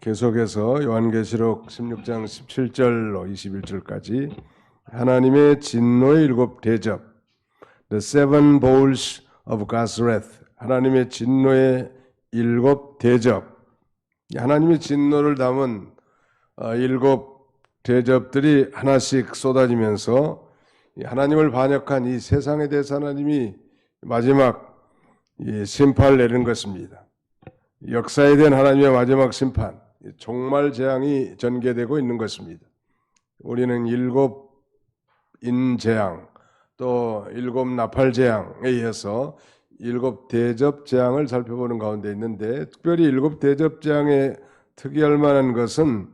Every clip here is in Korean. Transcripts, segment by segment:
계속해서 요한계시록 16장 17절로 21절까지 하나님의 진노의 일곱 대접, The Seven Bowls of God's Wrath, 하나님의 진노의 일곱 대접, 하나님의 진노를 담은 일곱 대접들이 하나씩 쏟아지면서 하나님을 반역한 이 세상에 대해서 하나님이 마지막 심판을 내리는 것입니다. 역사에 대한 하나님의 마지막 심판, 종말 재앙이 전개되고 있는 것입니다. 우리는 일곱 인재앙, 또 일곱 나팔 재앙에 의해서 일곱 대접 재앙을 살펴보는 가운데 있는데, 특별히 일곱 대접 재앙에 특이할 만한 것은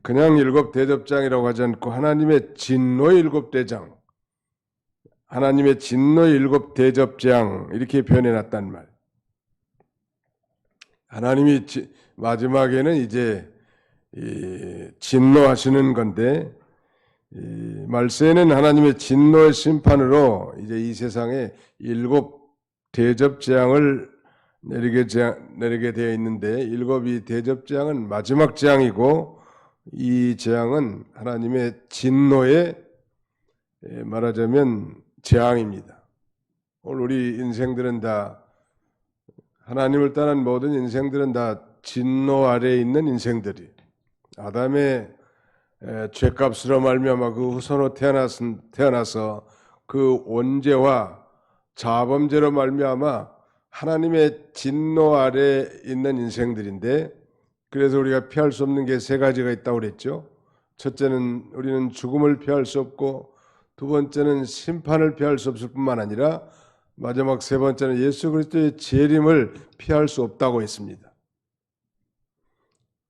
그냥 일곱 대접 재앙이라고 하지 않고 하나님의 진노의 일곱 대장, 하나님의 진노의 일곱 대접 재앙 이렇게 표현해놨단 말. 하나님이 마지막에는 이제 진노하시는 건데, 말세에는 하나님의 진노의 심판으로 이제 이 세상에 일곱 대접 재앙을 내리게 되어 있는데, 일곱이 대접 재앙은 마지막 재앙이고, 이 재앙은 하나님의 진노의 말하자면 재앙입니다. 오늘 우리 인생들은 다, 하나님을 떠난 모든 인생들은 다 진노 아래에 있는 인생들이, 아담의 죄값으로 말미암아 그 후손으로 태어나서 그 원죄와 자범죄로 말미암아 하나님의 진노 아래에 있는 인생들인데, 그래서 우리가 피할 수 없는 게 세 가지가 있다고 그랬죠. 첫째는 우리는 죽음을 피할 수 없고, 두 번째는 심판을 피할 수 없을 뿐만 아니라 마지막 세 번째는 예수 그리스도의 재림을 피할 수 없다고 했습니다.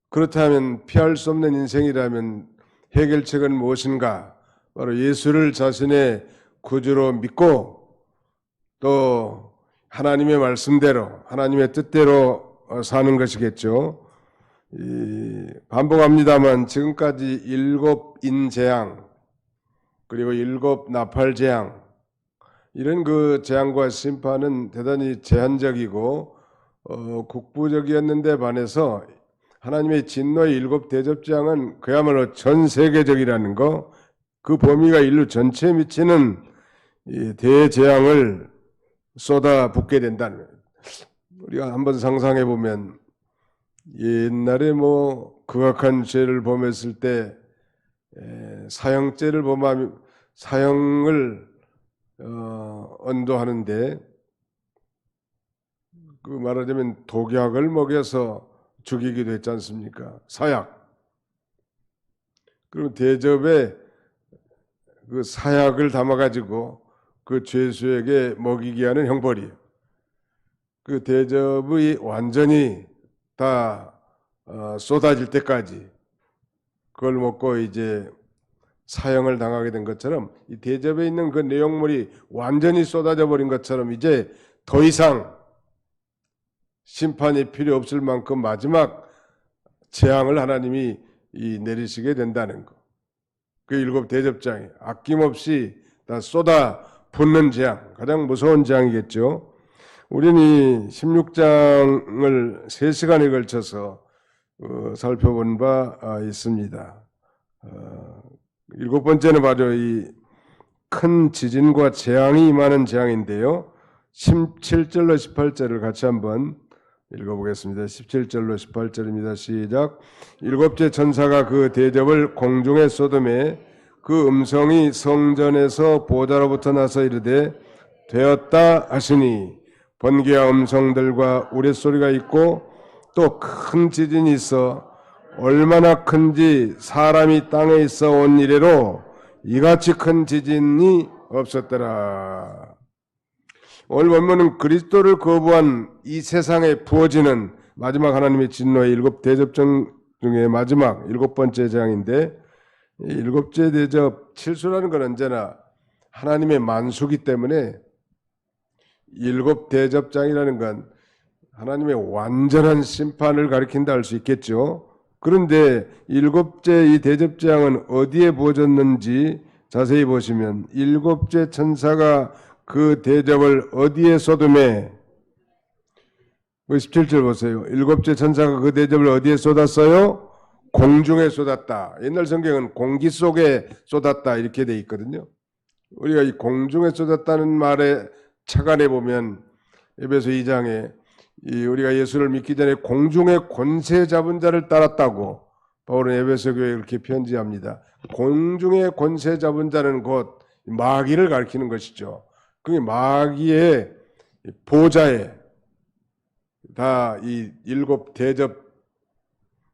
그렇다면 피할 수 없는 인생이라면 해결책은 무엇인가? 바로 예수를 자신의 구주로 믿고 또 하나님의 말씀대로, 하나님의 뜻대로 사는 것이겠죠. 반복합니다만 지금까지 일곱 인재앙, 그리고 일곱 나팔 재앙, 이런 그 재앙과 심판은 대단히 제한적이고 국부적이었는데 반해서 하나님의 진노의 일곱 대접 재앙은 그야말로 전 세계적이라는 거, 그 범위가 인류 전체에 미치는 대재앙을 쏟아붓게 된다는 거예요. 우리가 한번 상상해 보면, 옛날에 극악한 죄를 범했을 때 사형죄를 범하면 사형을 언도하는데, 그 말하자면 독약을 먹여서 죽이기도 했지 않습니까? 사약. 그럼 대접에 그 사약을 담아가지고 그 죄수에게 먹이게 하는 형벌이에요. 그 대접이 완전히 다 쏟아질 때까지 그걸 먹고 이제 사형을 당하게 된 것처럼, 이 대접에 있는 그 내용물이 완전히 쏟아져 버린 것처럼 이제 더 이상 심판이 필요 없을 만큼 마지막 재앙을 하나님이 내리시게 된다는 거. 그 일곱 대접장이 아낌없이 다 쏟아 붓는 재앙, 가장 무서운 재앙이겠죠. 우리는 이 16장을 3시간에 걸쳐서 살펴본 바 있습니다. 일곱 번째는 바로 이 큰 지진과 재앙이 임하는 재앙인데요. 17절로 18절을 같이 한번 읽어보겠습니다. 17절로 18절입니다. 시작. 일곱째 천사가 그 대접을 공중에 쏟음에 그 음성이 성전에서 보좌로부터 나서 이르되 되었다 하시니, 번개와 음성들과 우레소리가 있고 또 큰 지진이 있어 얼마나 큰지 사람이 땅에 있어 온 이래로 이같이 큰 지진이 없었더라. 오늘 본문은 그리스도를 거부한 이 세상에 부어지는 마지막 하나님의 진노의 일곱 대접장 중에 마지막 일곱 번째 재앙인데, 일곱째 대접, 칠수라는 건 언제나 하나님의 만수기 때문에 일곱 대접장이라는 건 하나님의 완전한 심판을 가리킨다 할 수 있겠죠. 그런데 일곱째 이 대접장은 어디에 부어졌는지 자세히 보시면, 일곱째 천사가 그 대접을 어디에 쏟음에, 그 17절 보세요. 일곱째 천사가 그 대접을 어디에 쏟았어요? 공중에 쏟았다. 옛날 성경은 공기 속에 쏟았다 이렇게 돼 있거든요. 우리가 이 공중에 쏟았다는 말에 착안해 보면 에베소 2장에 우리가 예수를 믿기 전에 공중의 권세 잡은 자를 따랐다고 바울은 에베소 교회에 그렇게 편지합니다. 공중의 권세 잡은 자는 곧 마귀를 가리키는 것이죠. 그게 마귀의 보좌에 다 이 일곱 대접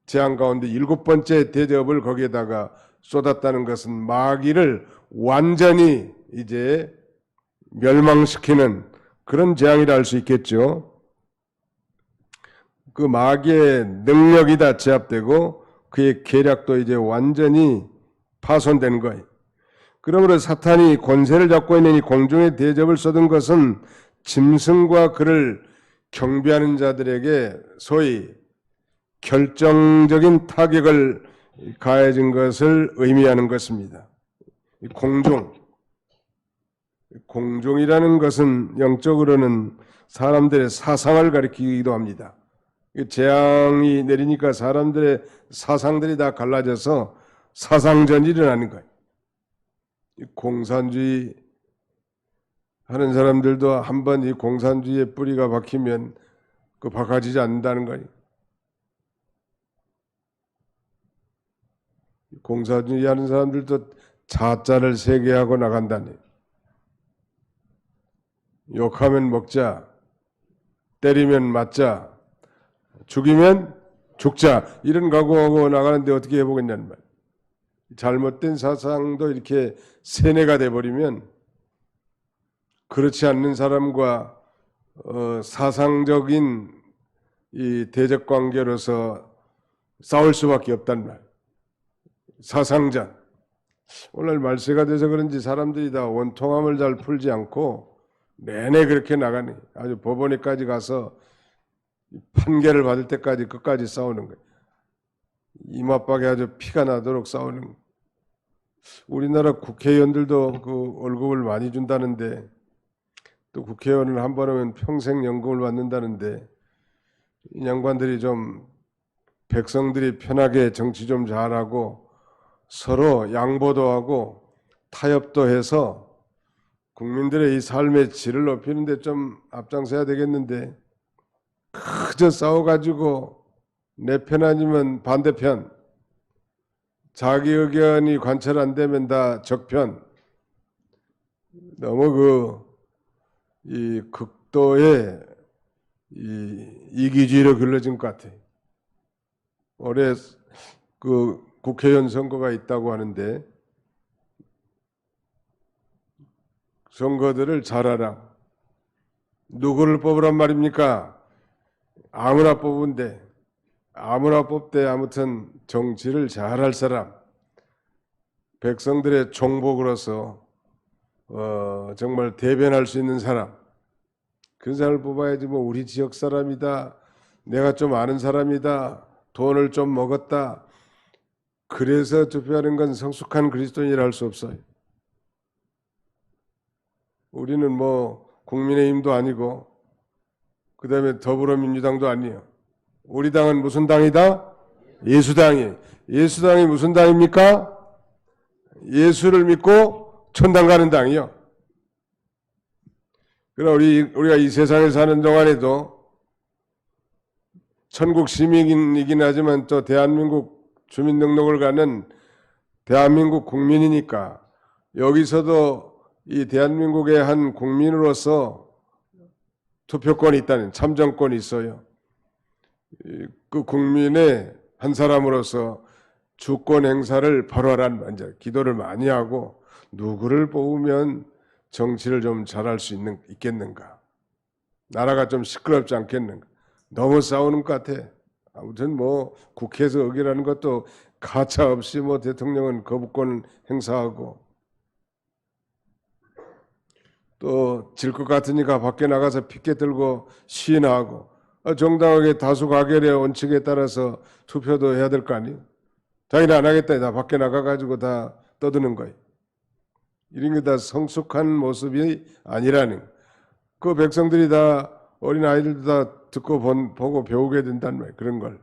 재앙 가운데 일곱 번째 대접을 거기에다가 쏟았다는 것은 마귀를 완전히 이제 멸망시키는 그런 재앙이라 할 수 있겠죠. 그 마귀의 능력이 다 제압되고 그의 계략도 이제 완전히 파손된 거예요. 그러므로 사탄이 권세를 잡고 있는 이 공중의 대접을 쏟은 것은 짐승과 그를 경배하는 자들에게 소위 결정적인 타격을 가해진 것을 의미하는 것입니다. 공중이라는 것은 영적으로는 사람들의 사상을 가리키기도 합니다. 재앙이 내리니까 사람들의 사상들이 다 갈라져서 사상전이 일어나는 거예요. 공산주의 하는 사람들도 한번 이 공산주의의 뿌리가 박히면 그 바꿔지지 않는다는 거예요. 공산주의 하는 사람들도 자자를 세게 하고 나간다니. 욕하면 먹자, 때리면 맞자, 죽이면 죽자 이런 각오하고 나가는데 어떻게 해보겠냐는 말. 잘못된 사상도 이렇게 세뇌가 돼버리면 그렇지 않는 사람과 사상적인 이 대적 관계로서 싸울 수밖에 없단 말. 사상전. 오늘 말세가 돼서 그런지 사람들이 다 원통함을 잘 풀지 않고 내내 그렇게 나가네. 아주 법원에까지 가서 판결을 받을 때까지 끝까지 싸우는 거예요. 이마박에 아주 피가 나도록 싸우는 거예요. 우리나라 국회의원들도 그 월급을 많이 준다는데 또 국회의원을 한 번 하면 평생 연금을 받는다는데 이 양반들이 좀 백성들이 편하게 정치 좀 잘하고 서로 양보도 하고 타협도 해서 국민들의 이 삶의 질을 높이는 데 좀 앞장서야 되겠는데 그저 싸워가지고 내 편 아니면 반대편 자기 의견이 관철 안 되면 다 적편 너무 이 극도의 이기주의로 길러진 것 같아요. 올해 그 국회의원 선거가 있다고 하는데 선거들을 잘하라. 누구를 뽑으란 말입니까? 아무나 뽑은데 아무나 뽑되 아무튼 정치를 잘할 사람 백성들의 종복으로서 정말 대변할 수 있는 사람 그런 사람을 뽑아야지 뭐 우리 지역 사람이다 내가 좀 아는 사람이다 돈을 좀 먹었다 그래서 투표하는 건 성숙한 그리스도인이라 할 수 없어요. 우리는 뭐 국민의힘도 아니고 그 다음에 더불어민주당도 아니에요. 우리 당은 무슨 당이다? 예수당이. 예수당이 무슨 당입니까? 예수를 믿고 천당 가는 당이요. 그러나 우리가 이 세상에 사는 동안에도 천국 시민이긴 하지만 또 대한민국 주민등록을 가는 대한민국 국민이니까 여기서도 이 대한민국의 한 국민으로서 투표권이 있다는 참정권이 있어요. 그 국민의 한 사람으로서 주권 행사를 바로 하라는 말이죠. 기도를 많이 하고 누구를 뽑으면 정치를 좀 잘할 수 있겠는가. 나라가 좀 시끄럽지 않겠는가. 너무 싸우는 것 같아. 아무튼 뭐 국회에서 의결하는 것도 가차 없이 뭐 대통령은 거부권 행사하고 또 질 것 같으니까 밖에 나가서 피켓 들고 시위하고 정당하게 다수 가결의 원칙에 따라서 투표도 해야 될 거 아니에요. 자기는 안 하겠다. 다 밖에 나가가지고 다 떠드는 거예요. 이런 게 다 성숙한 모습이 아니라는 그 백성들이 다 어린 아이들도 다 듣고 보고 배우게 된단 말이에요. 그런 걸.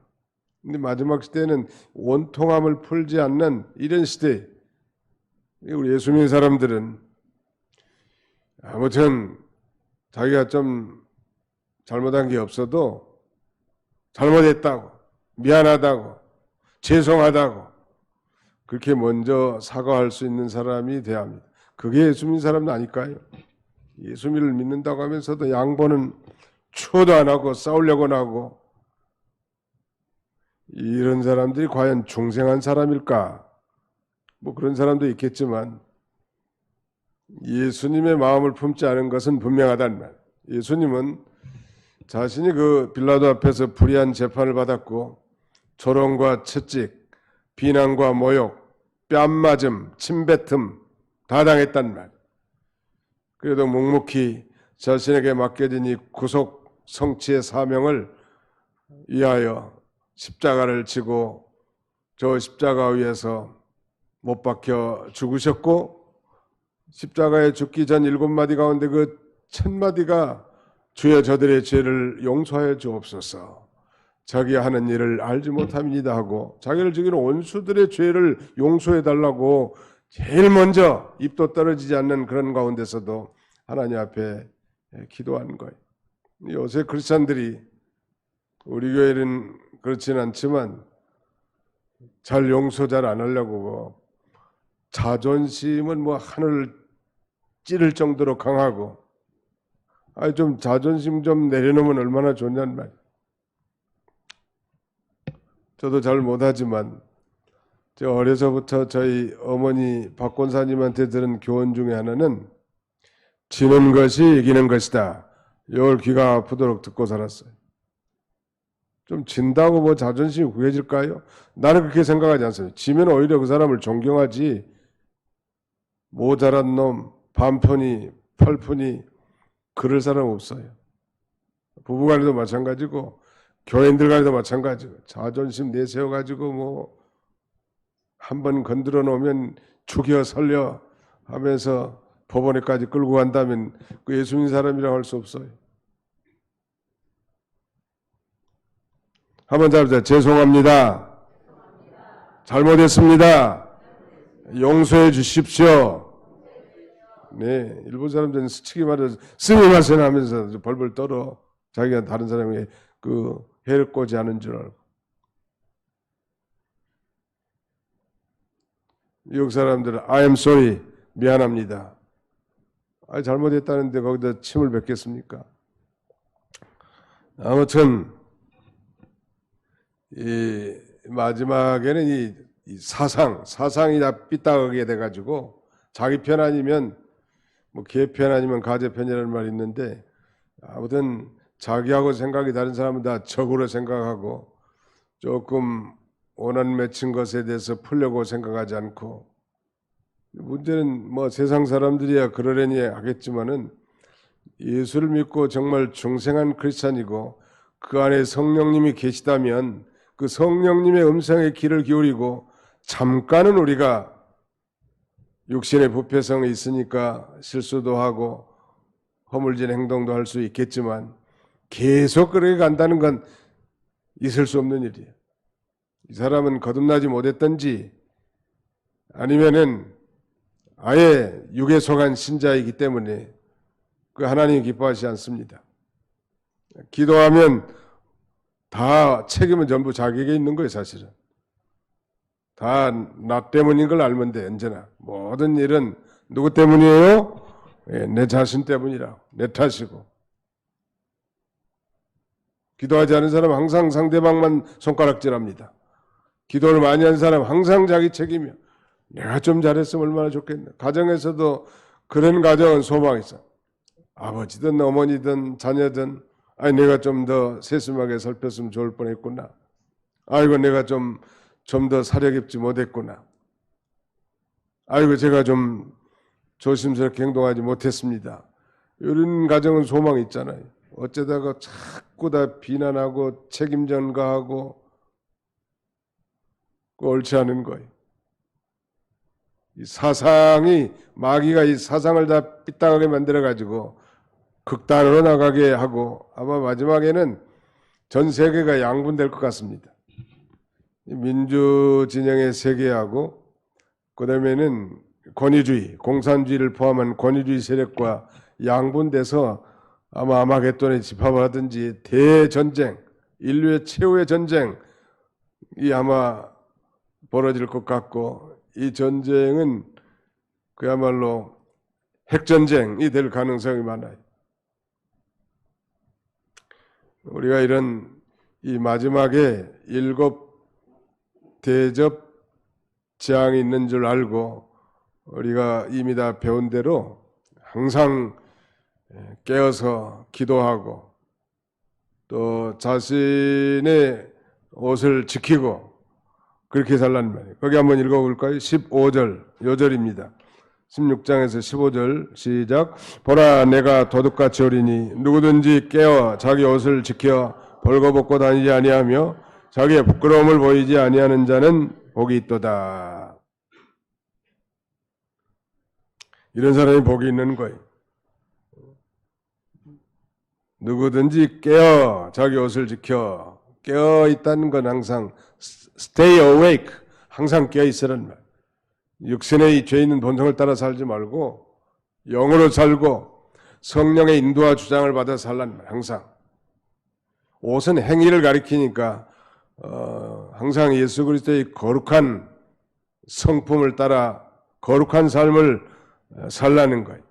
근데 마지막 시대에는 원통함을 풀지 않는 이런 시대. 우리 예수 믿는 사람들은 아무튼 자기가 좀 잘못한 게 없어도 잘못했다고, 미안하다고, 죄송하다고 그렇게 먼저 사과할 수 있는 사람이 돼야 합니다. 그게 예수 믿는 사람도 아닐까요? 예수 믿는다고 하면서도 양보는 추호도 안 하고 싸우려고 하고 이런 사람들이 과연 중생한 사람일까? 뭐 그런 사람도 있겠지만 예수님의 마음을 품지 않은 것은 분명하단 말. 예수님은 자신이 그 빌라도 앞에서 불의한 재판을 받았고 조롱과 채찍, 비난과 모욕, 뺨맞음, 침뱉음 다 당했단 말. 그래도 묵묵히 자신에게 맡겨진 이 구속 성취의 사명을 위하여 십자가를 지고 저 십자가 위에서 못 박혀 죽으셨고 십자가에 죽기 전 7마디 가운데 그 첫 마디가 주여 저들의 죄를 용서하여 주옵소서. 자기가 하는 일을 알지 못함이니다 하고 자기를 죽이는 원수들의 죄를 용서해 달라고 제일 먼저 입도 떨어지지 않는 그런 가운데서도 하나님 앞에 기도한 거예요. 요새 크리스찬들이 우리 교회는 그렇진 않지만 잘 용서 잘 안 하려고 자존심은 뭐 하늘을 찌를 정도로 강하고 좀 자존심 좀 내려놓으면 얼마나 좋냐는 말이에요. 저도 잘 못하지만 제가 어려서부터 저희 어머니 박권사님한테 들은 교훈 중에 하나는 지는 것이 이기는 것이다. 이걸 귀가 아프도록 듣고 살았어요. 좀 진다고 뭐 자존심이 구해질까요? 나는 그렇게 생각하지 않습니다. 지면 오히려 그 사람을 존경하지 모자란 놈, 반푼이, 팔푼이 그럴 사람 없어요. 부부간에도 마찬가지고 교인들 간에도 마찬가지고 자존심 내세워가지고 뭐 한 번 건드려 놓으면 죽여 살려 하면서 법원에까지 끌고 간다면 그 예수 믿는 사람이라고 할 수 없어요. 한번 잡자. 죄송합니다. 잘못했습니다. 용서해 주십시오. 네, 일본 사람들은 스치기 말해서 스미마센 하면서 벌벌 떨어. 자기가 다른 사람에게 그 해를 꼬지 않은 줄 알고. 미국 사람들은 I am sorry, 미안합니다. 잘못했다는데 거기다 침을 뱉겠습니까? 아무튼 이 마지막에는 이 사상이 다 삐딱하게 돼가지고 자기 편 아니면 뭐 개 편 아니면 가제 편이라는 말이 있는데 아무튼 자기하고 생각이 다른 사람은 다 적으로 생각하고 조금 원한 맺힌 것에 대해서 풀려고 생각하지 않고 문제는 뭐 세상 사람들이야 그러려니 하겠지만은 예수를 믿고 정말 중생한 크리스찬이고 그 안에 성령님이 계시다면 그 성령님의 음성에 귀를 기울이고 잠깐은 우리가 육신의 부패성이 있으니까 실수도 하고 허물진 행동도 할 수 있겠지만 계속 그렇게 간다는 건 있을 수 없는 일이에요. 이 사람은 거듭나지 못했던지 아니면은 아예 육에 속한 신자이기 때문에 그 하나님이 기뻐하지 않습니다. 기도하면 다 책임은 전부 자기에게 있는 거예요, 사실은. 다 나 때문인 걸 알면 돼, 언제나. 모든 일은 누구 때문이에요? 내 자신 때문이라고. 내 탓이고. 기도하지 않은 사람은 항상 상대방만 손가락질합니다. 기도를 많이 한 사람은 항상 자기 책임이야. 내가 좀 잘했으면 얼마나 좋겠나. 가정에서도 그런 가정은 소망이 있어. 아버지든 어머니든 자녀든 내가 좀 더 세심하게 살폈으면 좋을 뻔했구나. 아이고 내가 좀 더 사려 깊지 못했구나. 아이고 제가 좀 조심스럽게 행동하지 못했습니다. 이런 가정은 소망이 있잖아요. 어쩌다가 자꾸 다 비난하고 책임 전가하고 옳지 않은 거예요. 이 사상이 마귀가 이 사상을 다 삐딱하게 만들어 가지고 극단으로 나가게 하고 아마 마지막에는 전 세계가 양분될 것 같습니다. 민주 진영의 세계하고 그다음에는 권위주의, 공산주의를 포함한 권위주의 세력과 양분돼서 아마 아마겟돈의 집합을 하든지 대전쟁, 인류의 최후의 전쟁이 아마 벌어질 것 같고 이 전쟁은 그야말로 핵전쟁이 될 가능성이 많아요. 우리가 이런 이 마지막에 7 대접 재앙이 있는 줄 알고 우리가 이미 다 배운 대로 항상 깨어서 기도하고 또 자신의 옷을 지키고 그렇게 살라는 말이에요. 거기 한번 읽어볼까요? 15절 요절입니다. 16장에서 15절 시작. 보라 내가 도둑같이 오리니 누구든지 깨어 자기 옷을 지켜 벌거벗고 다니지 아니하며 자기의 부끄러움을 보이지 아니하는 자는 복이 있도다. 이런 사람이 복이 있는 거예요. 누구든지 깨어 자기 옷을 지켜. 깨어 있다는 건 항상 stay awake, 항상 깨어 있으라는 말. 육신의 죄 있는 본성을 따라 살지 말고 영으로 살고 성령의 인도와 주장을 받아 살라는 말. 항상 옷은 행위를 가리키니까 항상 예수 그리스도의 거룩한 성품을 따라 거룩한 삶을 살라는 거예요.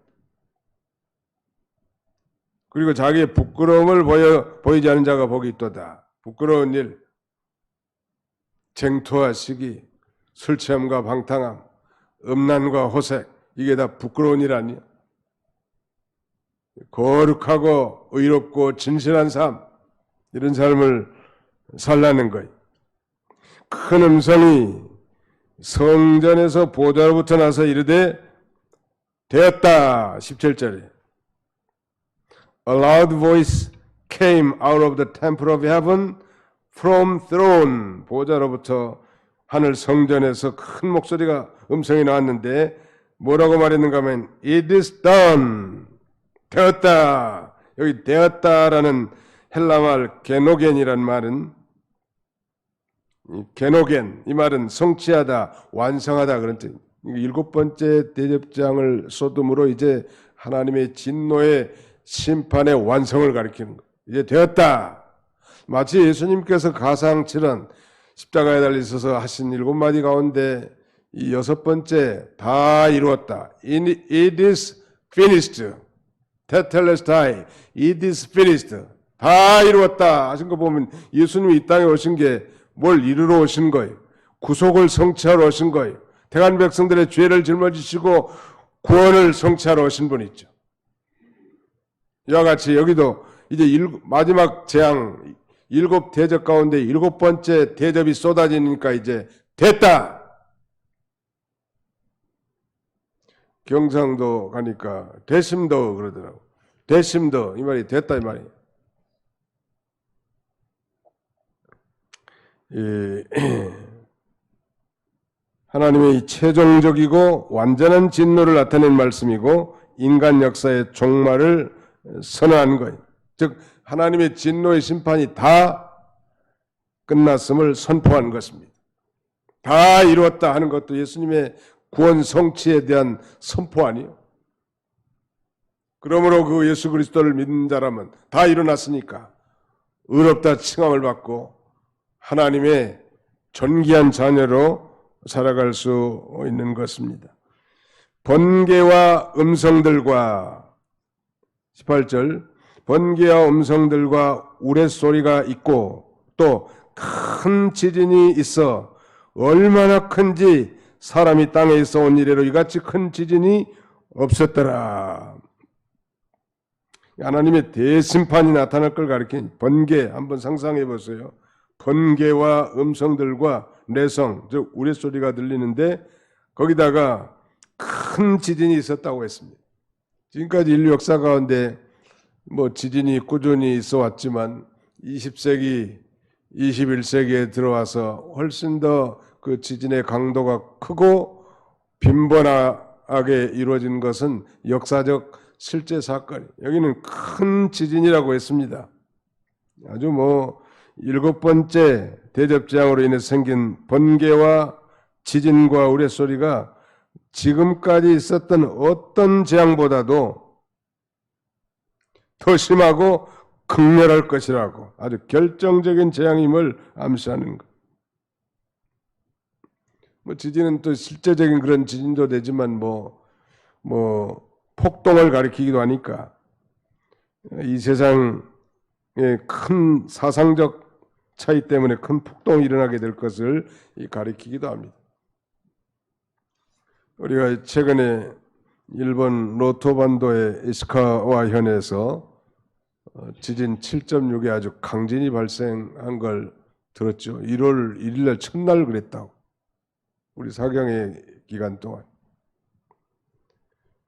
그리고 자기의 부끄러움을 보이지 않는 자가 복이 있도다. 부끄러운 일, 쟁투와 시기, 술 취함과 방탕함, 음란과 호색, 이게 다 부끄러운 일 아니야. 거룩하고 의롭고 진실한 삶, 이런 삶을 살라는 거예요. 큰 음성이 성전에서 보좌로부터 나서 이르되 되었다. 17절에 A loud voice came out of the temple of heaven from throne. 보좌로부터 하늘 성전에서 큰 목소리가 음성이 나왔는데 뭐라고 말했는가 하면 It is done. 되었다. 여기 되었다라는 헬라말 게노겐이란 말은 게노겐, 이 말은 성취하다, 완성하다 그런 뜻. 7번째 대접장을 쏟음으로 이제 하나님의 진노의 심판의 완성을 가리키는 거예요. 이제 되었다. 마치 예수님께서 가상칠언 십자가에 달리셔서 하신 7마디 가운데 이 6번째 다 이루었다. It is finished. 테텔레스타이. It is finished. 다 이루었다 하신 거 보면 예수님이 이 땅에 오신 게 뭘 이루러 오신 거예요. 구속을 성취하러 오신 거예요. 택한 백성들의 죄를 짊어지시고 구원을 성취하러 오신 분이죠. 이와 같이 여기도 이제 마지막 재앙 7 대접 가운데 7번째 대접이 쏟아지니까 이제 됐다. 경상도 가니까 되심도 그러더라고. 되심도 이 말이 됐다 이 말이에요. 하나님의 최종적이고 완전한 진노를 나타낸 말씀이고 인간 역사의 종말을 선언한 거예요. 즉 하나님의 진노의 심판이 다 끝났음을 선포한 것입니다. 다 이루었다 하는 것도 예수님의 구원 성취에 대한 선포 아니에요. 그러므로 그 예수 그리스도를 믿는 자라면 다 일어났으니까 의롭다 칭함을 받고 하나님의 존귀한 자녀로 살아갈 수 있는 것입니다. 번개와 음성들과 18절 번개와 음성들과 우레소리가 있고 또 큰 지진이 있어 얼마나 큰지 사람이 땅에 있어 온 이래로 이같이 큰 지진이 없었더라. 하나님의 대심판이 나타날 걸 가리킨 번개 한번 상상해 보세요. 번개와 음성들과 내성, 즉 우레소리가 들리는데 거기다가 큰 지진이 있었다고 했습니다. 지금까지 인류 역사 가운데 뭐 지진이 꾸준히 있어 왔지만 20세기, 21세기에 들어와서 훨씬 더 그 지진의 강도가 크고 빈번하게 이루어진 것은 역사적 실제 사건. 여기는 큰 지진이라고 했습니다. 아주 뭐 7번째 대접재앙으로 인해 생긴 번개와 지진과 우레소리가 지금까지 있었던 어떤 재앙보다도 더 심하고 극렬할 것이라고 아주 결정적인 재앙임을 암시하는 것. 뭐 지진은 또 실제적인 그런 지진도 되지만 뭐 폭동을 가리키기도 하니까 이 세상에 큰 사상적 차이 때문에 큰 폭동이 일어나게 될 것을 가리키기도 합니다. 우리가 최근에 일본 노토반도의 이시카와 현에서 지진 7.6의 아주 강진이 발생한 걸 들었죠. 1월 1일 날 첫날 그랬다고. 우리 사경의 기간 동안.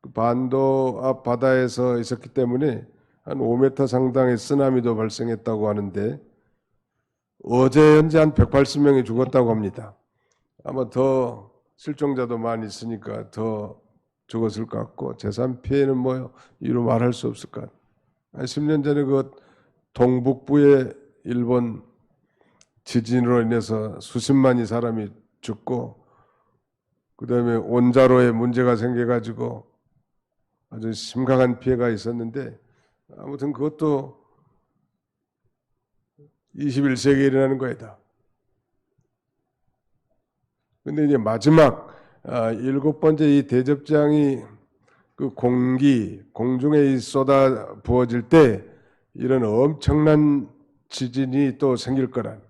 그 반도 앞 바다에서 있었기 때문에 한 5m 상당의 쓰나미도 발생했다고 하는데 어제 현재 한 180명이 죽었다고 합니다. 아마 더 실종자도 많이 있으니까 더 죽었을 것 같고 재산 피해는 뭐 이루 말할 수 없을 것 같아요. 한 10년 전에 그 동북부의 일본 지진으로 인해서 수십만이 사람이 죽고 그다음에 원자로에 문제가 생겨가지고 아주 심각한 피해가 있었는데 아무튼 그것도 21세기에 일어나는 거이다. 근데 이제 마지막 7번째 이 대접장이 그 공중에 쏟아 부어질 때 이런 엄청난 지진이 또 생길 거란.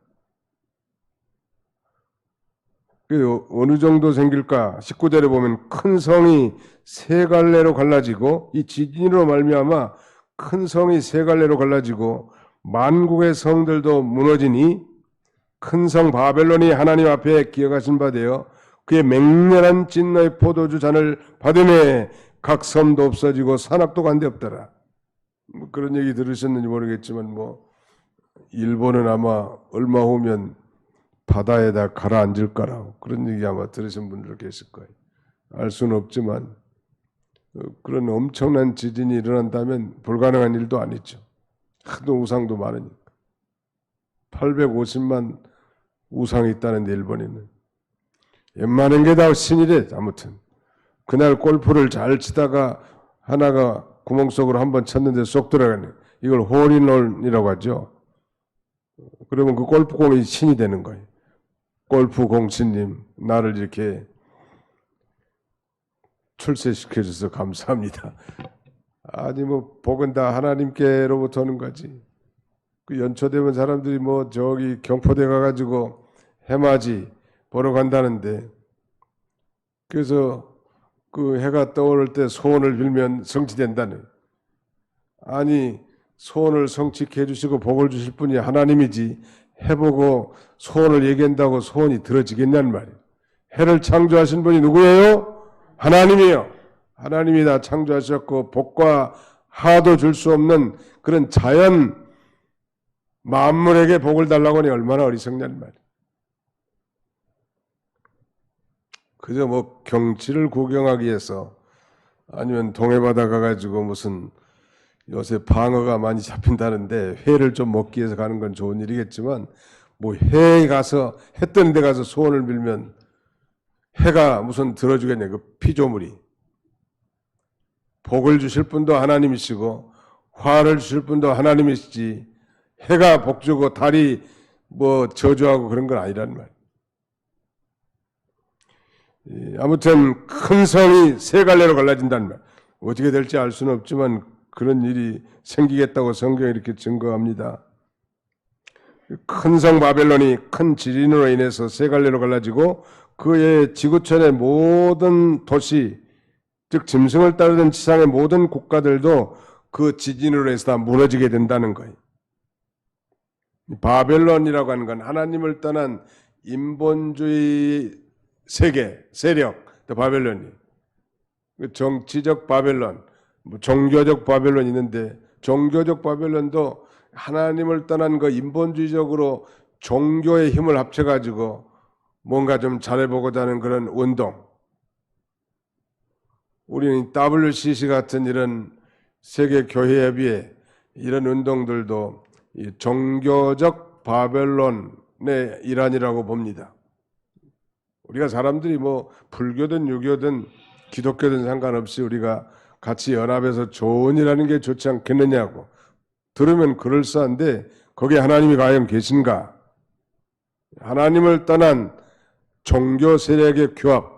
그 어느 정도 생길까? 19절에 보면 큰 성이 세 갈래로 갈라지고 이 지진으로 말미암아 큰 성이 세 갈래로 갈라지고 만국의 성들도 무너지니 큰 성 바벨론이 하나님 앞에 기억하신 바 되어 그의 맹렬한 진노의 포도주 잔을 받으매 각 섬도 없어지고 산악도 간데 없더라. 뭐 그런 얘기 들으셨는지 모르겠지만 뭐 일본은 아마 얼마 후면 바다에다 가라앉을 거라고 그런 얘기 아마 들으신 분들 계실 거예요. 알 수는 없지만 그런 엄청난 지진이 일어난다면 불가능한 일도 아니죠. 하도 우상도 많으니까. 850만 우상이 있다는데 일본에는. 웬만한 게 다 신이래. 아무튼 그날 골프를 잘 치다가 하나가 구멍 속으로 한번 쳤는데 쏙 들어가네. 이걸 홀인원이라고 하죠. 그러면 그 골프공이 신이 되는 거예요. 골프 공신님 나를 이렇게 출세시켜 주셔서 감사합니다. 아니 뭐 복은 다 하나님께로부터 오는 거지. 그 연초되면 사람들이 뭐 저기 경포대 가가지고 해맞이 보러 간다는데 그래서 그 해가 떠오를 때 소원을 빌면 성취된다는. 아니 소원을 성취케 해주시고 복을 주실 분이 하나님이지 해보고 소원을 얘기한다고 소원이 들어지겠냐는 말이에요. 해를 창조하신 분이 누구예요? 하나님이에요. 하나님이 다 창조하셨고 복과 하도 줄 수 없는 그런 자연 만물에게 복을 달라고 하니 얼마나 어리석냐는 말이에요. 그저 뭐 경치를 구경하기 위해서 아니면 동해바다 가가지고 무슨 요새 방어가 많이 잡힌다는데 회를 좀 먹기 위해서 가는 건 좋은 일이겠지만 뭐 해에 가서 해 뜨는 데 가서 소원을 빌면 해가 무슨 들어주겠냐 그 피조물이. 복을 주실 분도 하나님이시고 화를 주실 분도 하나님이시지 해가 복 주고 달이 뭐 저주하고 그런 건 아니란 말이에요. 아무튼 큰 성이 세 갈래로 갈라진다는 말. 어떻게 될지 알 수는 없지만 그런 일이 생기겠다고 성경이 이렇게 증거합니다. 큰 성 바벨론이 큰 지진으로 인해서 세 갈래로 갈라지고 그의 지구촌의 모든 도시, 즉 짐승을 따르던 지상의 모든 국가들도 그 지진으로 해서 다 무너지게 된다는 거예요. 바벨론이라고 하는 건 하나님을 떠난 인본주의 세계, 세력, 바벨론이. 정치적 바벨론, 종교적 바벨론이 있는데 종교적 바벨론도 하나님을 떠난 그 인본주의적으로 종교의 힘을 합쳐가지고 뭔가 좀 잘해보고자 하는 그런 운동. 우리는 WCC 같은 이런 세계 교회협의회 이런 운동들도 이 종교적 바벨론의 일환이라고 봅니다. 우리가 사람들이 뭐 불교든 유교든 기독교든 상관없이 우리가 같이 연합해서 좋은 일 하는 게 좋지 않겠느냐고 들으면 그럴싸한데 거기에 하나님이 과연 계신가? 하나님을 떠난 종교 세력의 규합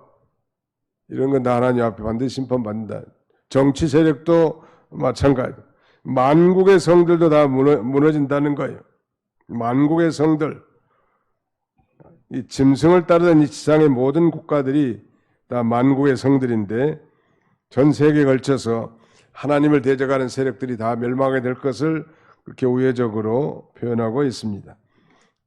이런 건 다 하나님 앞에 반드시 심판받는다. 정치 세력도 마찬가지. 만국의 성들도 다 무너진다는 거예요. 만국의 성들. 이 짐승을 따르던 이 지상의 모든 국가들이 다 만국의 성들인데 전 세계에 걸쳐서 하나님을 대적하는 세력들이 다 멸망하게 될 것을 그렇게 우회적으로 표현하고 있습니다.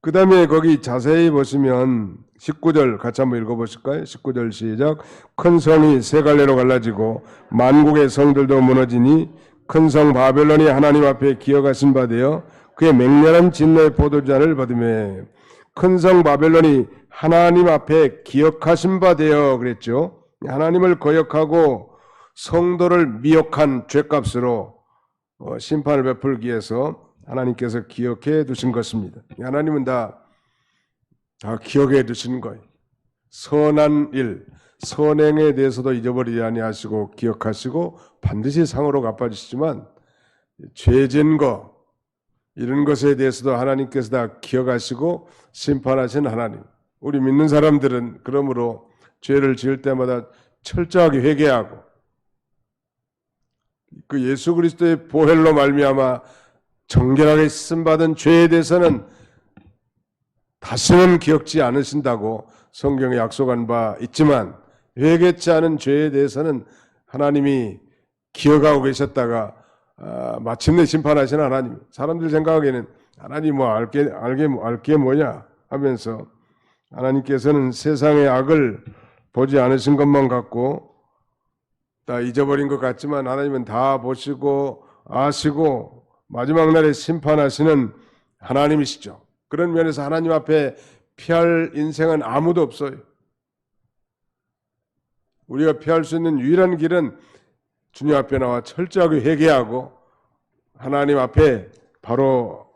그 다음에 거기 자세히 보시면 19절 같이 한번 읽어보실까요? 19절 시작. 큰 성이 세 갈래로 갈라지고 만국의 성들도 무너지니 큰 성 바벨론이 하나님 앞에 기어가신 바 되어 그의 맹렬한 진노의 포도주잔을 받으매 큰 성 바벨론이 하나님 앞에 기억하신 바 되어 그랬죠. 하나님을 거역하고 성도를 미혹한 죄값으로 심판을 베풀기 위해서 하나님께서 기억해 두신 것입니다. 하나님은 다 기억해 두시는 거예요. 선한 일, 선행에 대해서도 잊어버리지 아니하시고 기억하시고 반드시 상으로 갚아주시지만 죄진 거 이런 것에 대해서도 하나님께서 다 기억하시고 심판하신 하나님. 우리 믿는 사람들은 그러므로 죄를 지을 때마다 철저하게 회개하고 그 예수 그리스도의 보혈로 말미암아 정결하게 씻음받은 죄에 대해서는 다시는 기억지 않으신다고 성경에 약속한 바 있지만 회개치 않은 죄에 대해서는 하나님이 기억하고 계셨다가 마침내 심판하시는 하나님. 사람들 생각하기에는 하나님 뭐 알게 뭐냐 하면서 하나님께서는 세상의 악을 보지 않으신 것만 같고 다 잊어버린 것 같지만 하나님은 다 보시고 아시고 마지막 날에 심판하시는 하나님이시죠. 그런 면에서 하나님 앞에 피할 인생은 아무도 없어요. 우리가 피할 수 있는 유일한 길은 주님 앞에 나와 철저하게 회개하고 하나님 앞에 바로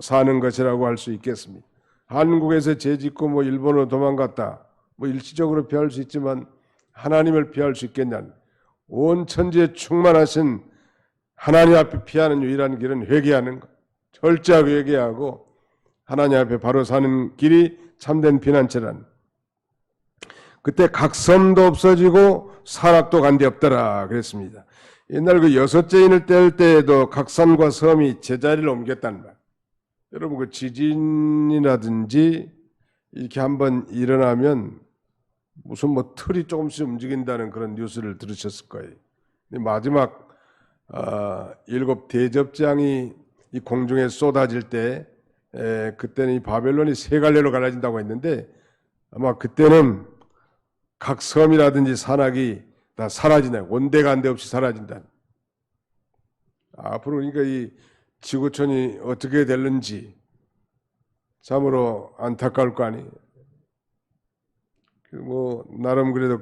사는 것이라고 할 수 있겠습니다. 한국에서 죄짓고 뭐 일본으로 도망갔다. 뭐 일시적으로 피할 수 있지만 하나님을 피할 수 있겠냐는 온 천지에 충만하신 하나님 앞에 피하는 유일한 길은 회개하는 것. 철저하게 회개하고 하나님 앞에 바로 사는 길이 참된 피난처란. 그때 각성도 없어지고 산악도 간데 없더라 그랬습니다. 옛날 그 여섯째인을 뗄 때에도 각산과 섬이 제자리를 옮겼다는 말. 여러분 그 지진이라든지 이렇게 한번 일어나면 무슨 뭐 틀이 조금씩 움직인다는 그런 뉴스를 들으셨을 거예요. 마지막 7 대접장이 이 공중에 쏟아질 때 그때는 이 바벨론이 세 갈래로 갈라진다고 했는데 아마 그때는 각 섬이라든지 산악이 다 사라진다. 온데간데 없이 사라진다. 앞으로 그러니까 이 지구촌이 어떻게 될는지 참으로 안타까울 거 아니에요. 뭐 나름 그래도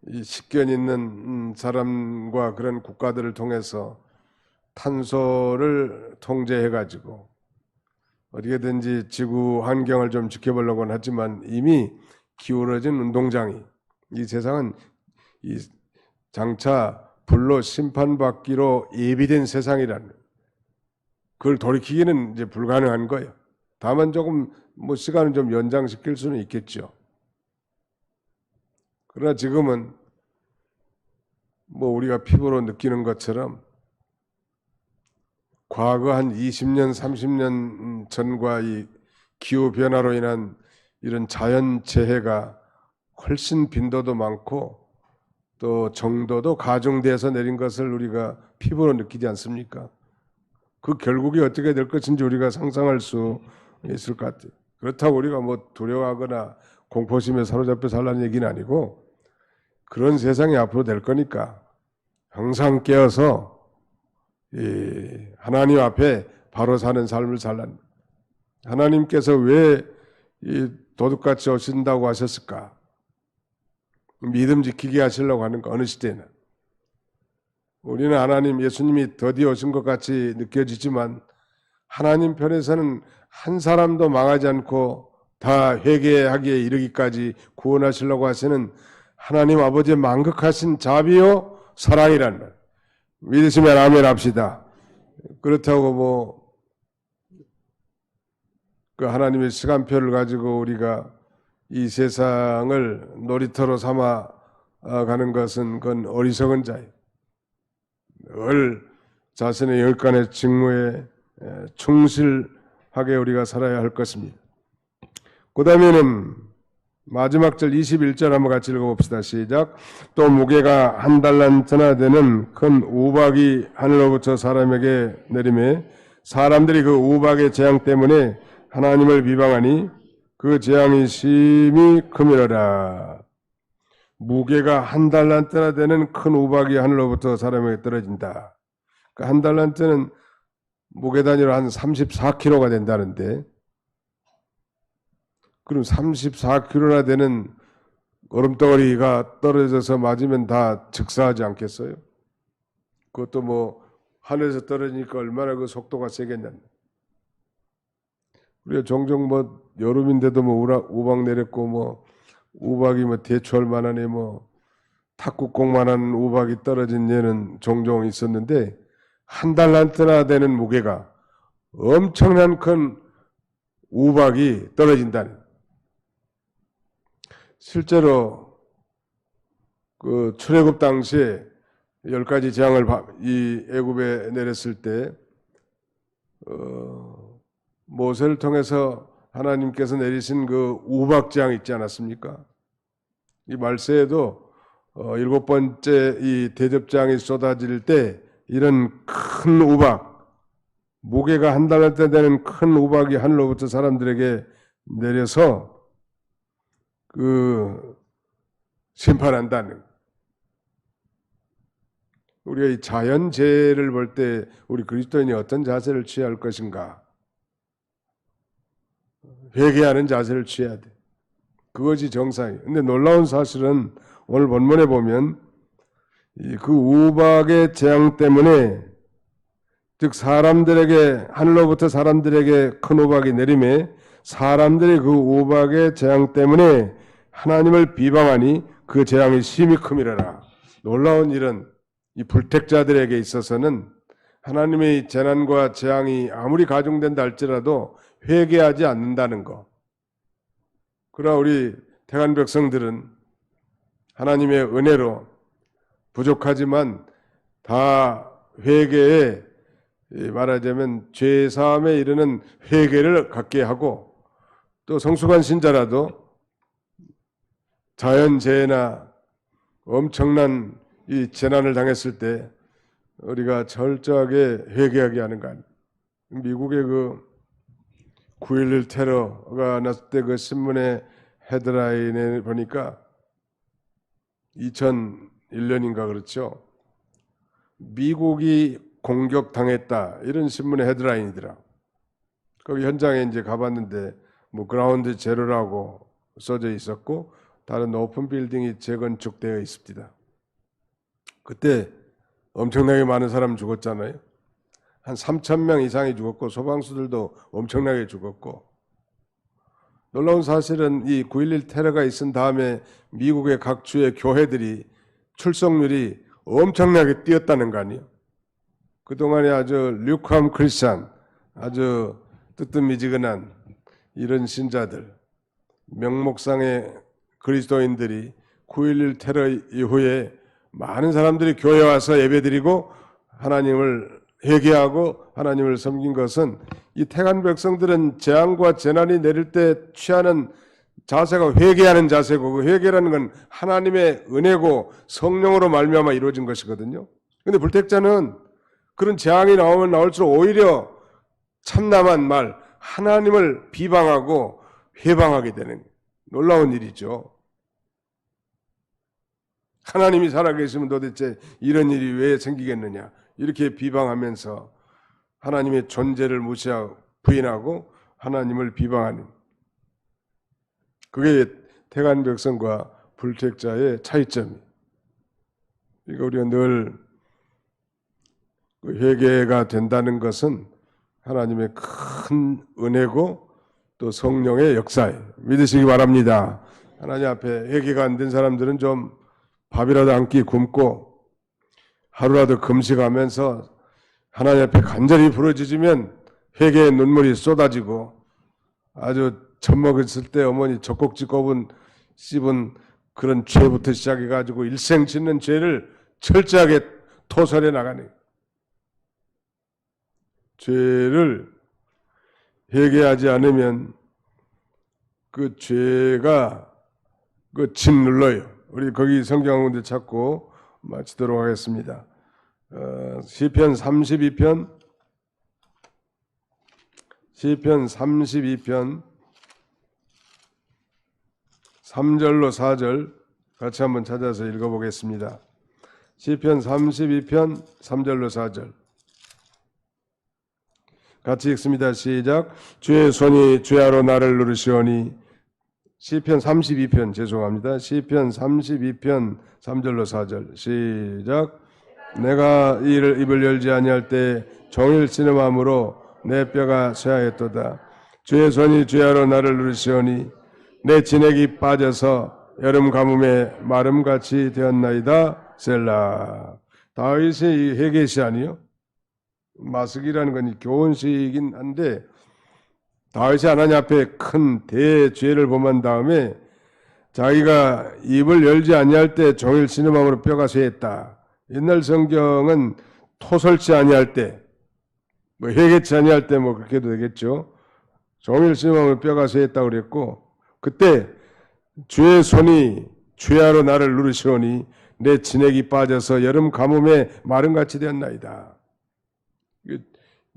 이 식견 있는 사람과 그런 국가들을 통해서 탄소를 통제해가지고 어떻게든지 지구 환경을 좀 지켜보려고는 하지만 이미 기울어진 운동장이 이 세상은 이 장차 불로 심판받기로 예비된 세상이라는 그걸 돌이키기는 이제 불가능한 거예요. 다만 조금 뭐 시간을 좀 연장시킬 수는 있겠죠. 그러나 지금은 뭐 우리가 피부로 느끼는 것처럼 과거 한 20년, 30년 전과 이 기후 변화로 인한 이런 자연 재해가 훨씬 빈도도 많고 또 정도도 가중돼서 내린 것을 우리가 피부로 느끼지 않습니까? 그 결국이 어떻게 될 것인지 우리가 상상할 수 있을 것 같아요. 그렇다고 우리가 뭐 두려워하거나 공포심에 사로잡혀 살라는 얘기는 아니고 그런 세상이 앞으로 될 거니까 항상 깨어서 하나님 앞에 바로 사는 삶을 살라는 하나님께서 왜 도둑같이 오신다고 하셨을까? 믿음 지키게 하시려고 하는 거 어느 시대는 우리는 하나님, 예수님이 더디 오신 것 같이 느껴지지만 하나님 편에서는 한 사람도 망하지 않고 다 회개하기에 이르기까지 구원하시려고 하시는 하나님 아버지의 만극하신 자비요 사랑이란 말. 믿으시면 아멘 합시다. 그렇다고 뭐 그 하나님의 시간표를 가지고 우리가 이 세상을 놀이터로 삼아 가는 것은 그건 어리석은 자예요. 늘 자신의 열간의 직무에 충실하게 우리가 살아야 할 것입니다. 그 다음에는 마지막 절 21절 한번 같이 읽어봅시다. 시작. 또 무게가 한 달란트나 되는 큰 우박이 하늘로부터 사람에게 내리매 사람들이 그 우박의 재앙 때문에 하나님을 비방하니 그 재앙이 심히 크미러라. 무게가 한 달란트나 되는 큰 우박이 하늘로부터 사람에게 떨어진다. 그 한 달란트는 무게 단위로 한 34kg가 된다는데, 그럼 34kg나 되는 얼음덩어리가 떨어져서 맞으면 다 즉사하지 않겠어요? 그것도 뭐 하늘에서 떨어지니까 얼마나 그 속도가 세겠냐. 우리가 종종 뭐 여름인데도 뭐 우박 내렸고 뭐 우박이 뭐 대추할 만하네 뭐 탁구공만한 우박이 떨어진 예는 종종 있었는데 한 달란트나 되는 무게가 엄청난 큰 우박이 떨어진다는. 실제로 그 출애굽 당시에 10가지 재앙을 이 애굽에 내렸을 때 모세를 통해서 하나님께서 내리신 그 우박 재앙 있지 않았습니까? 이 말세에도 7번째 이 대접장이 쏟아질 때 이런 큰 우박, 무게가 한 달란트 되는 큰 우박이 하늘로부터 사람들에게 내려서 그 심판한다는. 우리가 이 자연재해를 볼 때 우리 그리스도인이 어떤 자세를 취할 것인가? 회개하는 자세를 취해야 돼. 그것이 정상이에요. 근데 놀라운 사실은 오늘 본문에 보면 그 우박의 재앙 때문에, 즉 사람들에게, 하늘로부터 사람들에게 큰 우박이 내림에 사람들이 그 우박의 재앙 때문에 하나님을 비방하니 그 재앙이 심히 큼이라라. 놀라운 일은 이 불택자들에게 있어서는 하나님의 재난과 재앙이 아무리 가중된다 할지라도 회개하지 않는다는 것. 그러나 우리 택한 백성들은 하나님의 은혜로 부족하지만 다 회개에, 말하자면 죄사함에 이르는 회개를 갖게 하고, 또 성숙한 신자라도 자연재해나 엄청난 이 재난을 당했을 때 우리가 철저하게 회개하게 하는 거 아니에요. 미국의 그 9.11 테러가 났을 때 그 신문의 헤드라인에 보니까 2001년인가 그렇죠. 미국이 공격당했다 이런 신문의 헤드라인이더라. 거기 현장에 이제 가봤는데 뭐 그라운드 제로라고 써져 있었고 다른 높은 빌딩이 재건축되어 있습니다. 그때 엄청나게 많은 사람 죽었잖아요. 한 3,000명 이상이 죽었고 소방수들도 엄청나게 죽었고, 놀라운 사실은 이 9.11 테러가 있은 다음에 미국의 각 주의 교회들이 출석률이 엄청나게 뛰었다는 거 아니에요. 그동안에 아주 류컴 크리스찬, 아주 뜨뜻미지근한 이런 신자들, 명목상의 그리스도인들이 9.11 테러 이후에 많은 사람들이 교회에 와서 예배드리고 하나님을 회개하고 하나님을 섬긴 것은, 이 택한 백성들은 재앙과 재난이 내릴 때 취하는 자세가 회개하는 자세고, 그 회개라는 건 하나님의 은혜고 성령으로 말미암아 이루어진 것이거든요. 그런데 불택자는 그런 재앙이 나오면 나올수록 오히려 참남한 말, 하나님을 비방하고 회방하게 되는 놀라운 일이죠. 하나님이 살아계시면 도대체 이런 일이 왜 생기겠느냐, 이렇게 비방하면서 하나님의 존재를 무시하고 부인하고 하나님을 비방하는, 그게 택한 백성과 불택자의 차이점이에요. 그러니까 우리가 늘 그 회개가 된다는 것은 하나님의 큰 은혜고 또 성령의 역사에 믿으시기 바랍니다. 하나님 앞에 회개가 안 된 사람들은 좀 밥이라도 한 끼 굶고 하루라도 금식하면서 하나님 앞에 간절히 부르짖으면 회개의 눈물이 쏟아지고 아주 젖먹었을 때 어머니 젖꼭지 씹은 그런 죄부터 시작해가지고 일생 짓는 죄를 철저하게 토설해 나가는 죄를 회개하지 않으면 그 죄가 그 짓눌러요. 우리 거기 성경 한 군데 찾고 마치도록 하겠습니다. 시편 32편 3절로 4절 같이 한번 찾아서 읽어보겠습니다. 시편 32편 3절로 4절 같이 읽습니다. 시작. 주의 손이 주야로 나를 누르시오니. 시편 32편 죄송합니다. 시편 32편 3절로 4절 시작. 내가 이를 입을 열지 아니할 때 종일 신음함으로 내 뼈가 쇠하였도다. 주의 손이 주야로 나를 누르시오니 내 진액이 빠져서 여름 가뭄에 마름같이 되었나이다. 셀라. 다윗의 회개시 아니요? 마스기라는 건 교훈시이긴 한데 다윗이 하나님 앞에 큰 대죄를 범한 다음에 자기가 입을 열지 아니할 때 종일 신음함으로 뼈가 쇠했다. 옛날 성경은 토설치 아니할 때, 회개치 아니할 때 그렇게도 되겠죠. 종일 신음함으로 뼈가 쇠했다고 그랬고 그때 주의 손이 주야로 나를 누르시오니 내 진액이 빠져서 여름 가뭄에 마름같이 되었나이다.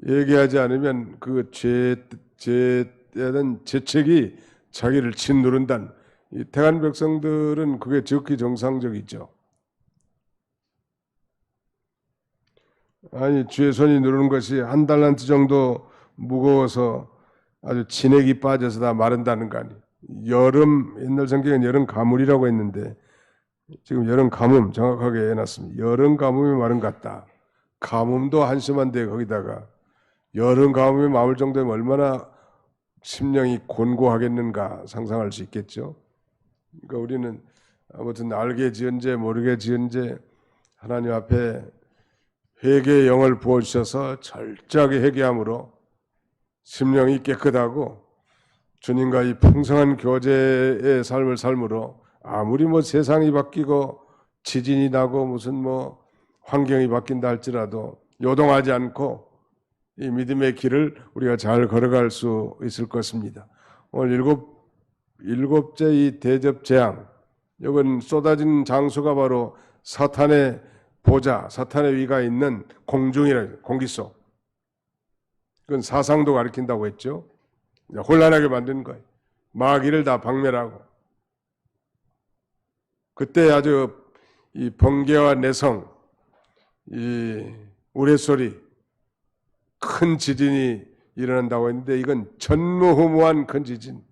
얘기하지 않으면 그 죄에 대한 죄책이 자기를 짓누른다는 이 태간 백성들은 그게 지극히 정상적이죠. 아니 주의 손이 누르는 것이 한 달란트 정도 무거워서 아주 진액이 빠져서 다 마른다는 거 아니에요. 여름 옛날 성경은 여름 가물이라고 했는데 지금 여름 가뭄 정확하게 해놨습니다. 여름 가뭄이 마른 것 같다. 가뭄도 한심한데 거기다가 여름 가뭄에 마을 정도면 얼마나 심령이 곤고하겠는가 상상할 수 있겠죠. 그러니까 우리는 아무튼 알게 지은 죄 모르게 지은 죄 하나님 앞에 회개의 영을 부어주셔서 철저하게 회개함으로 심령이 깨끗하고 주님과 이 풍성한 교제의 삶을 삶으로 아무리 세상이 바뀌고 지진이 나고 무슨 환경이 바뀐다 할지라도 요동하지 않고 이 믿음의 길을 우리가 잘 걸어갈 수 있을 것입니다. 오늘 일곱째 이 대접 재앙, 이건 쏟아진 장수가 바로 사탄의 보좌, 사탄의 위가 있는 공중이라 공기 속. 그건 사상도 가리킨다고 했죠. 혼란하게 만든 거예요. 마귀를 다 박멸하고. 그때 아주 이 번개와 내성, 이 우레소리, 큰 지진이 일어난다고 했는데 이건 전무후무한 큰 지진.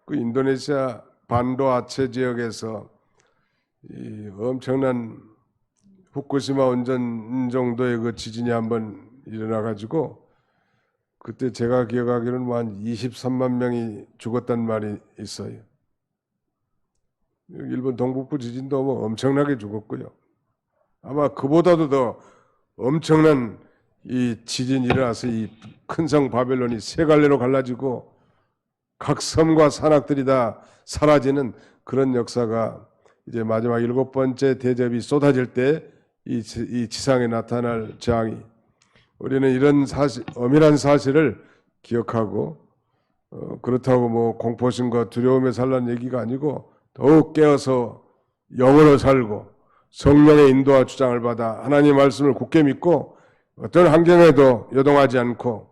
그 인도네시아 반도 아체 지역에서 이 엄청난 후쿠시마 원전 정도의 그 지진이 한번 일어나 가지고 그때 제가 기억하기로는 한 23만 명이 죽었단 말이 있어요. 일본 동북부 지진도 엄청나게 죽었고요. 아마 그보다도 더 엄청난 이 지진이 일어나서 이 큰 성 바벨론이 세 갈래로 갈라지고 각 섬과 산악들이 다 사라지는 그런 역사가 이제 마지막 7번째 대접이 쏟아질 때 이 지상에 나타날 재앙이 우리는 이런 엄연한 사실을 기억하고 그렇다고 공포심과 두려움에 살라는 얘기가 아니고 더욱 깨어서 영으로 살고 성령의 인도와 주장을 받아 하나님의 말씀을 굳게 믿고 어떤 환경에도 요동하지 않고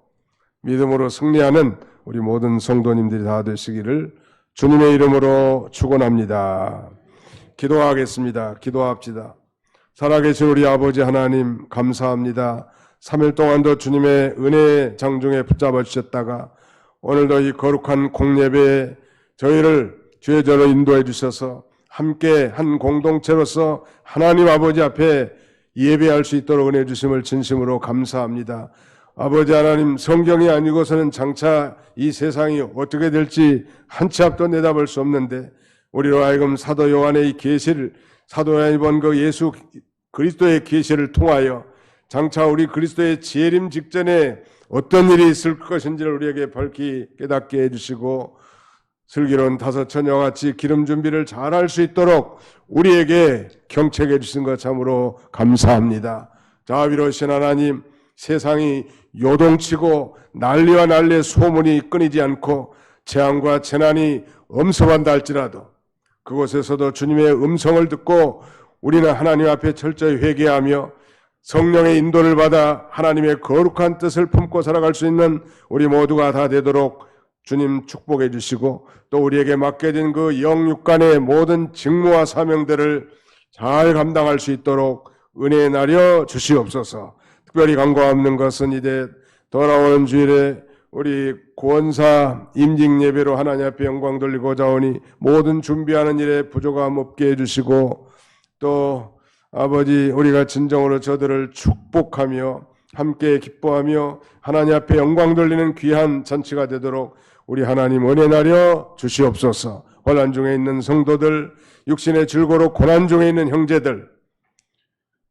믿음으로 승리하는 우리 모든 성도님들이 다 되시기를 주님의 이름으로 축원합니다. 기도하겠습니다. 기도합시다. 살아계신 우리 아버지 하나님 감사합니다. 3일 동안도 주님의 은혜의 장중에 붙잡아 주셨다가 오늘도 이 거룩한 공예배에 저희를 주의 전으로 인도해 주셔서 함께 한 공동체로서 하나님 아버지 앞에 예배할 수 있도록 은혜 주심을 진심으로 감사합니다. 아버지 하나님, 성경이 아니고서는 장차 이 세상이 어떻게 될지 한 치 앞도 내다볼 수 없는데 우리로 하여금 사도 요한의 이 계시를, 사도 요한이 본 그 예수 그리스도의 계시를 통하여 장차 우리 그리스도의 재림 직전에 어떤 일이 있을 것인지를 우리에게 밝히 깨닫게 해주시고 슬기로운 다섯 처녀같이 기름 준비를 잘할 수 있도록 우리에게 경책해 주신 것 참으로 감사합니다. 자비로우신 하나님, 세상이 요동치고 난리와 난리의 소문이 끊이지 않고 재앙과 재난이 엄습한다 할지라도 그곳에서도 주님의 음성을 듣고 우리는 하나님 앞에 철저히 회개하며 성령의 인도를 받아 하나님의 거룩한 뜻을 품고 살아갈 수 있는 우리 모두가 다 되도록 주님 축복해 주시고 또 우리에게 맡겨진 그 영육간의 모든 직무와 사명들을 잘 감당할 수 있도록 은혜 나려 주시옵소서. 특별히 간구하는 것은 이제 돌아오는 주일에 우리 구원사 임직 예배로 하나님 앞에 영광 돌리고자 하오니 모든 준비하는 일에 부족함 없게 해주시고 또 아버지 우리가 진정으로 저들을 축복하며 함께 기뻐하며 하나님 앞에 영광 돌리는 귀한 잔치가 되도록 우리 하나님 은혜 나려 주시옵소서. 혼란 중에 있는 성도들, 육신의 즐거로 고난 중에 있는 형제들,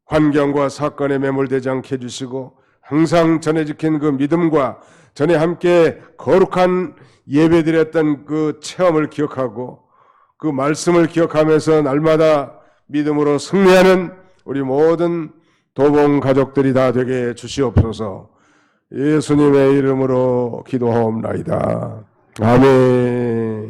환경과 사건에 매몰되지 않게 해주시고 항상 전에 지킨 그 믿음과 전에 함께 거룩한 예배드렸던 그 체험을 기억하고 그 말씀을 기억하면서 날마다 믿음으로 승리하는 우리 모든 도봉 가족들이 다 되게 주시옵소서. 예수님의 이름으로 기도하옵나이다. 아멘.